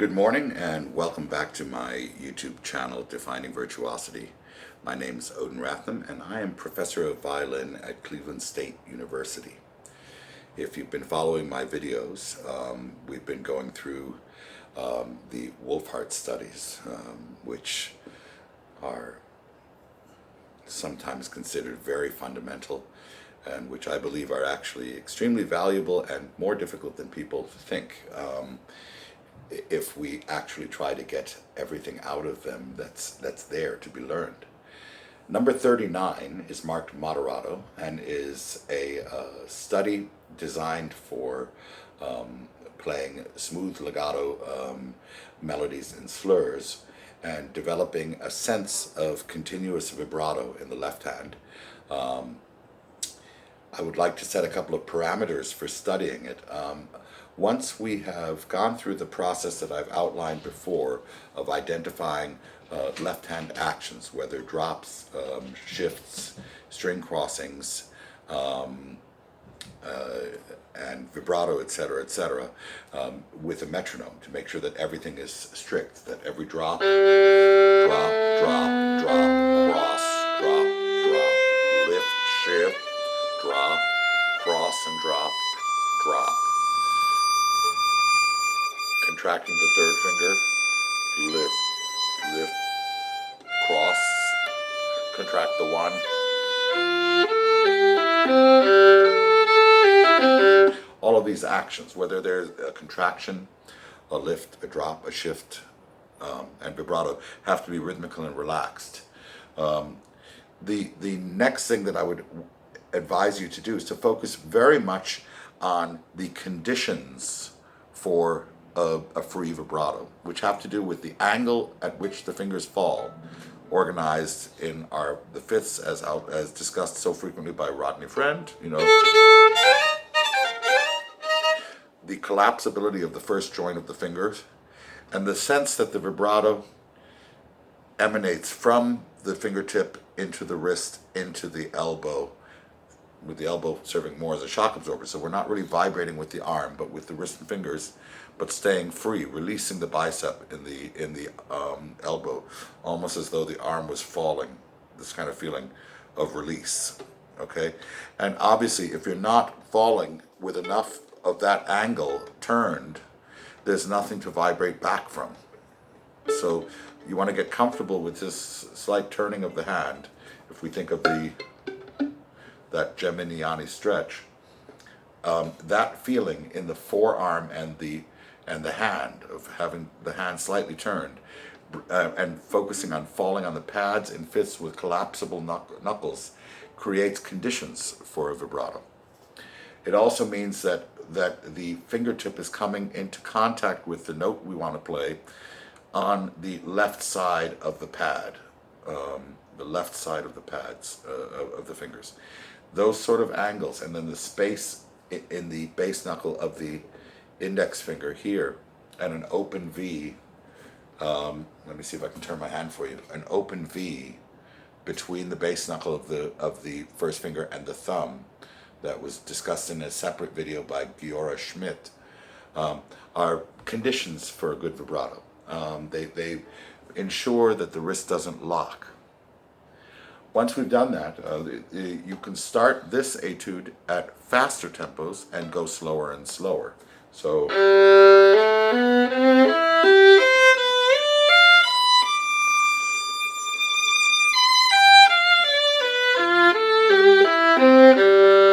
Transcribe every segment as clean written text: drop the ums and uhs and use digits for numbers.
Good morning and welcome back to my YouTube channel, Defining Virtuosity. My name is Odin Ratham and I am Professor of Violin at Cleveland State University. If you've been following my videos, we've been going through the Wohlfahrt studies, which are sometimes considered very fundamental and which I believe are actually extremely valuable and more difficult than people think. If we actually try to get everything out of them that's there to be learned. Number 39 is marked Moderato and is a study designed for playing smooth legato melodies and slurs and developing a sense of continuous vibrato in the left hand. I would like to set a couple of parameters for studying it. Once we have gone through the process that I've outlined before of identifying left-hand actions, whether drops, shifts, string crossings, and vibrato, etc., with a metronome to make sure that everything is strict, that every drop, drop, drop, drop, cross, drop, drop, lift, shift, drop, cross and drop, drop. Contracting the third finger, lift, lift, cross, contract the one. All of these actions, whether there's a contraction, a lift, a drop, a shift, and vibrato, have to be rhythmical and relaxed. The next thing that I would advise you to do is to focus very much on the conditions for a free vibrato, which have to do with the angle at which the fingers fall, organized in the fifths as discussed so frequently by Rodney Friend. The collapsibility of the first joint of the fingers, and the sense that the vibrato emanates from the fingertip into the wrist, into the elbow, with the elbow serving more as a shock absorber. So we're not really vibrating with the arm, but with the wrist and fingers, but staying free, releasing the bicep in the elbow, almost as though the arm was falling. This kind of feeling of release. Okay, and obviously, if you're not falling with enough of that angle turned, there's nothing to vibrate back from. So you want to get comfortable with this slight turning of the hand. If we think of that Geminiani stretch, that feeling in the forearm and the hand, of having the hand slightly turned, and focusing on falling on the pads in fifths with collapsible knuckles, creates conditions for a vibrato. It also means that the fingertip is coming into contact with the note we want to play on the left side of the pad, the left side of the pads of the fingers. Those sort of angles, and then the space in the base knuckle of the index finger here, and an open V. Let me see if I can turn my hand for you. An open V between the base knuckle of the first finger and the thumb, that was discussed in a separate video by Giora Schmidt, are conditions for a good vibrato. They ensure that the wrist doesn't lock. Once we've done that, you can start this etude at faster tempos and go slower and slower. So at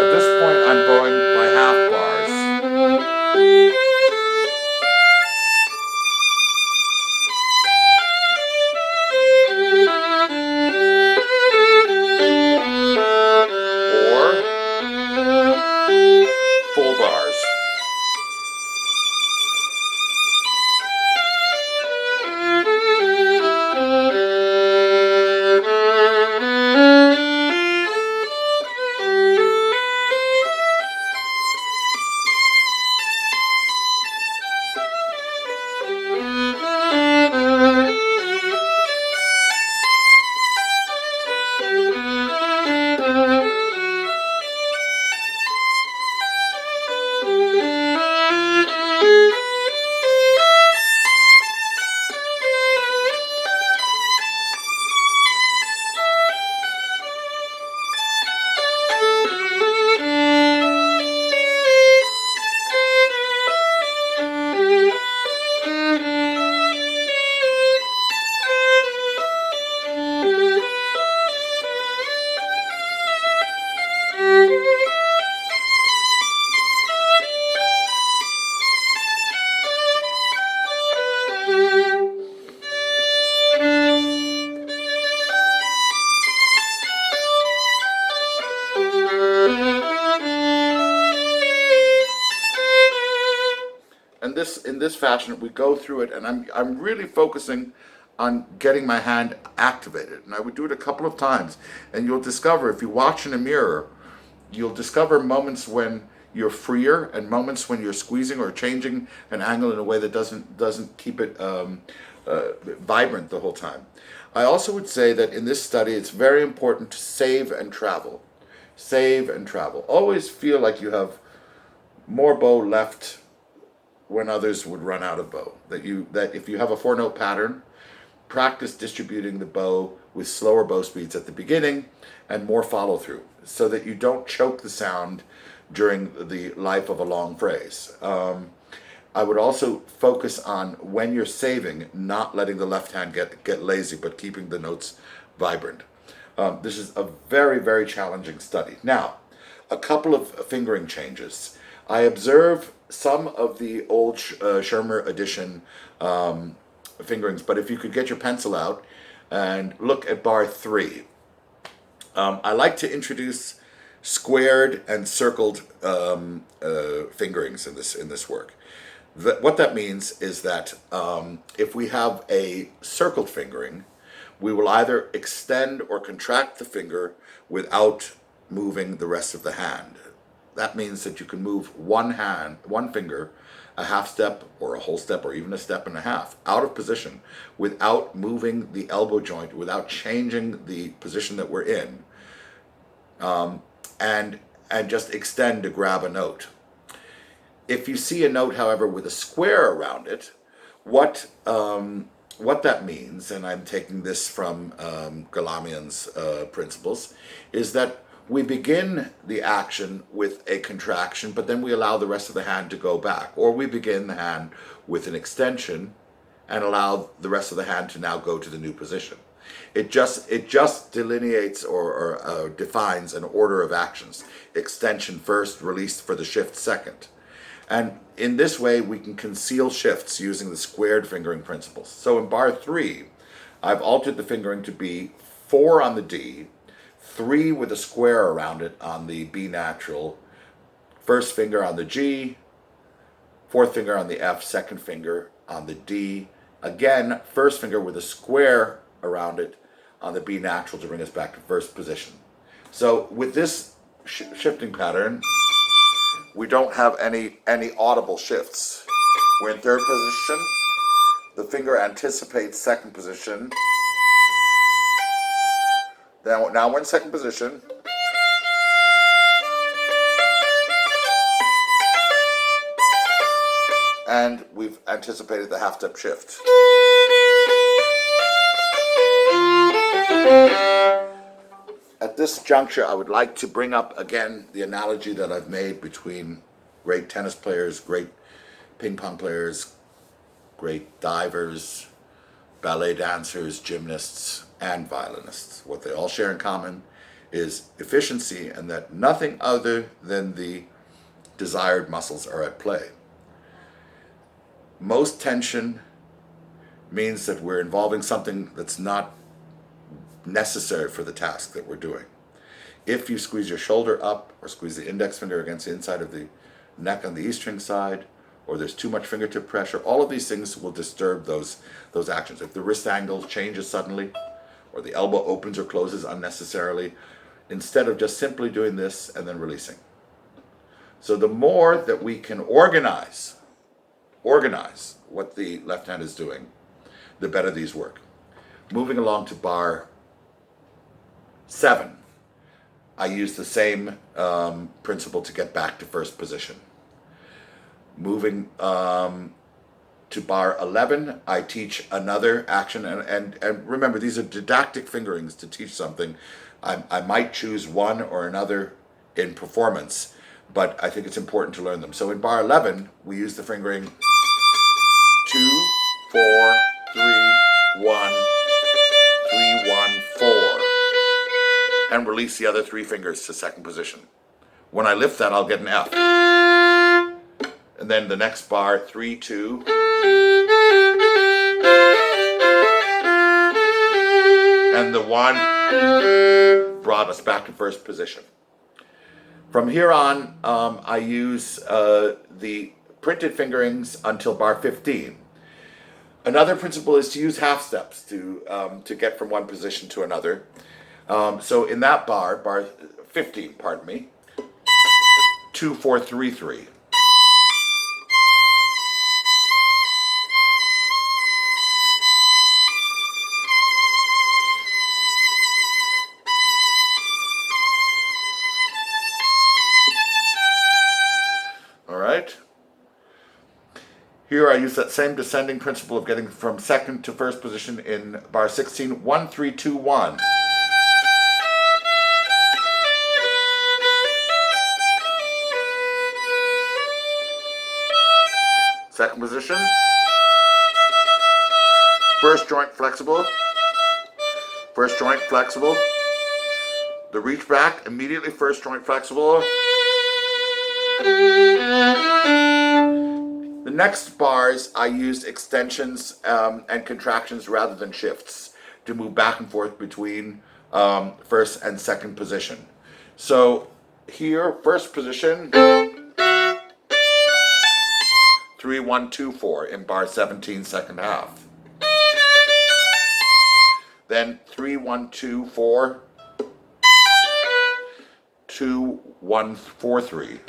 this point I'm going by half bars. Full bars. this fashion, we go through it, and I'm really focusing on getting my hand activated. And I would do it a couple of times, and you'll discover, if you watch in a mirror, you'll discover moments when you're freer and moments when you're squeezing or changing an angle in a way that doesn't keep it vibrant the whole time. I also would say that in this study, it's very important to save and travel. Save and travel. Always feel like you have more bow left when others would run out of bow. That if you have a 4-note pattern, practice distributing the bow with slower bow speeds at the beginning and more follow through, so that you don't choke the sound during the life of a long phrase. I would also focus on, when you're saving, not letting the left hand get lazy, but keeping the notes vibrant. This is a very, very challenging study. Now, a couple of fingering changes. I observe some of the old Schirmer edition fingerings, but if you could get your pencil out and look at bar 3. I like to introduce squared and circled fingerings in this work. What that means is that if we have a circled fingering, we will either extend or contract the finger without moving the rest of the hand. That means that you can move one finger, a half step or a whole step or even a step and a half out of position without moving the elbow joint, without changing the position that we're in, and just extend to grab a note. If you see a note, however, with a square around it, what that means, and I'm taking this from Galamian's principles, is that we begin the action with a contraction, but then we allow the rest of the hand to go back. Or we begin the hand with an extension and allow the rest of the hand to now go to the new position. It just delineates or defines an order of actions. Extension first, release for the shift second. And in this way, we can conceal shifts using the squared fingering principles. So in bar 3, I've altered the fingering to be 4 on the D, 3 with a square around it on the B natural, first finger on the G, fourth finger on the F, second finger on the D. Again, first finger with a square around it on the B natural to bring us back to first position. So with this shifting pattern, we don't have any audible shifts. We're in third position. The finger anticipates second position. Now we're in second position. And we've anticipated the half-step shift. At this juncture, I would like to bring up again the analogy that I've made between great tennis players, great ping pong players, great divers, ballet dancers, gymnasts, and violinists. What they all share in common is efficiency, and that nothing other than the desired muscles are at play. Most tension means that we're involving something that's not necessary for the task that we're doing. If you squeeze your shoulder up or squeeze the index finger against the inside of the neck on the E string side, or there's too much fingertip pressure, all of these things will disturb those actions. If the wrist angle changes suddenly, or the elbow opens or closes unnecessarily, instead of just simply doing this and then releasing. So the more that we can organize what the left hand is doing, the better these work. Moving along to bar 7, I use the same principle to get back to first position. Moving to bar 11, I teach another action, and remember, these are didactic fingerings to teach something. I might choose one or another in performance, but I think it's important to learn them. So in bar 11, we use the fingering 2, 4, 3, 1, 3, 1, 4, and release the other 3 fingers to second position. When I lift that, I'll get an F. And then the next bar, 3, 2. And the 1 brought us back to first position. From here on, I use the printed fingerings until bar 15. Another principle is to use half steps to get from one position to another. So in that bar 15, pardon me, 2, 4, 3, 3. All right. Here I use that same descending principle of getting from second to first position in bar 16, 1, 3, 2, 1. Second position. First joint flexible. First joint flexible. The reach back, immediately first joint flexible. The next bars, I used extensions and contractions rather than shifts to move back and forth between first and second position. So here, first position, 3, 1, 2, 4 in bar 17, second half. Then 3, 1, 2, 4, 2, 1, 4, 3.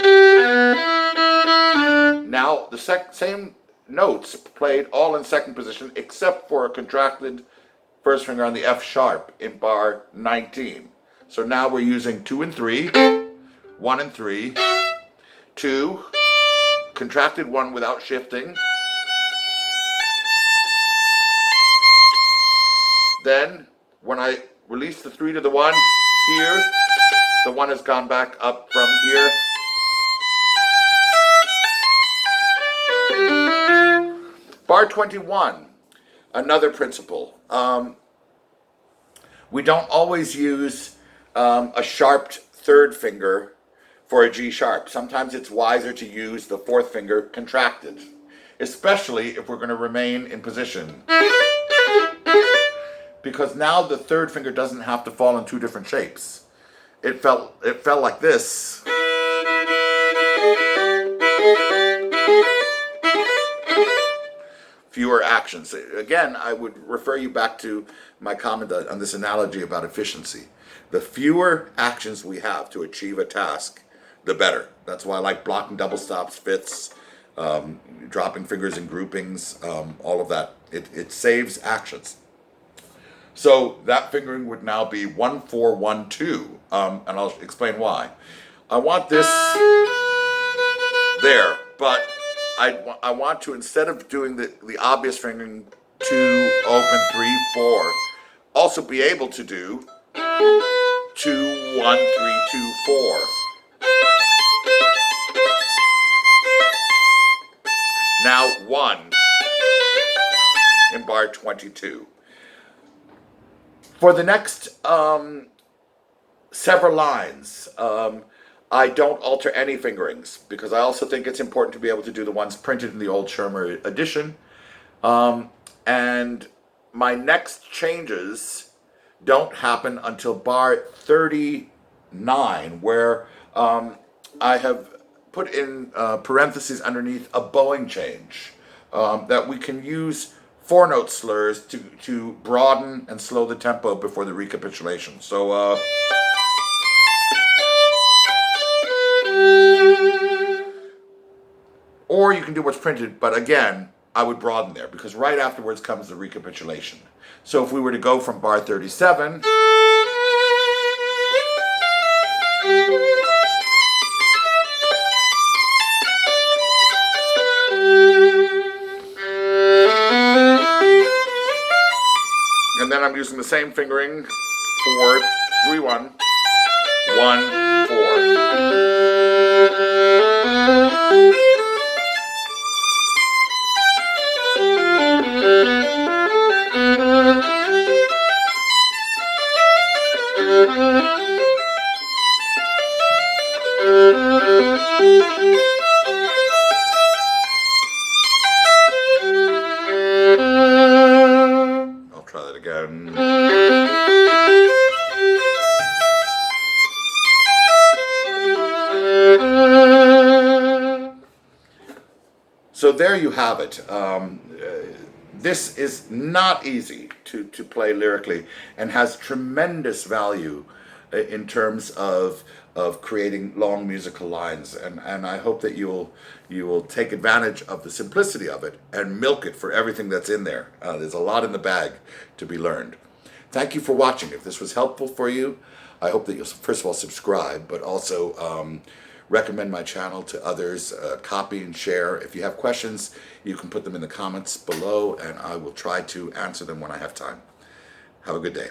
Now the same notes played all in second position except for a contracted first finger on the F sharp in bar 19. So now we're using 2 and 3, 1 and 3, 2, contracted 1 without shifting. Then when I release the 3 to the 1 here, the 1 has gone back up from here. Bar 21, another principle. We don't always use a sharped third finger for a G sharp. Sometimes it's wiser to use the fourth finger contracted, especially if we're going to remain in position. Because now the third finger doesn't have to fall in two different shapes. It fell like this. Fewer actions. Again, I would refer you back to my comment on this analogy about efficiency. The fewer actions we have to achieve a task, the better. That's why I like blocking double stops, fifths, dropping fingers in groupings, all of that. It saves actions. So that fingering would now be 1, 4, 1, 2, and I'll explain why. I want this there, but I want to, instead of doing the obvious fingering 2, open, 3, 4, also be able to do 2, 1, 3, 2, 4. Now 1 in bar 22. For the next several lines, I don't alter any fingerings because I also think it's important to be able to do the ones printed in the old Schirmer edition. And my next changes don't happen until bar 39, where I have put in parentheses underneath a bowing change that we can use 4-note slurs to broaden and slow the tempo before the recapitulation. So or you can do what's printed, but again, I would broaden there because right afterwards comes the recapitulation. So if we were to go from bar 37, and then I'm using the same fingering, 4, 3, 1, 1, 4. I'll try that again. there you have it. This is not easy to play lyrically, and has tremendous value in terms of creating long musical lines, and I hope that you will take advantage of the simplicity of it and milk it for everything that's in there. There's a lot in the bag to be learned. Thank you for watching. If this was helpful for you, I hope that you'll first of all subscribe, but also recommend my channel to others, copy and share. If you have questions, you can put them in the comments below, and I will try to answer them when I have time. Have a good day.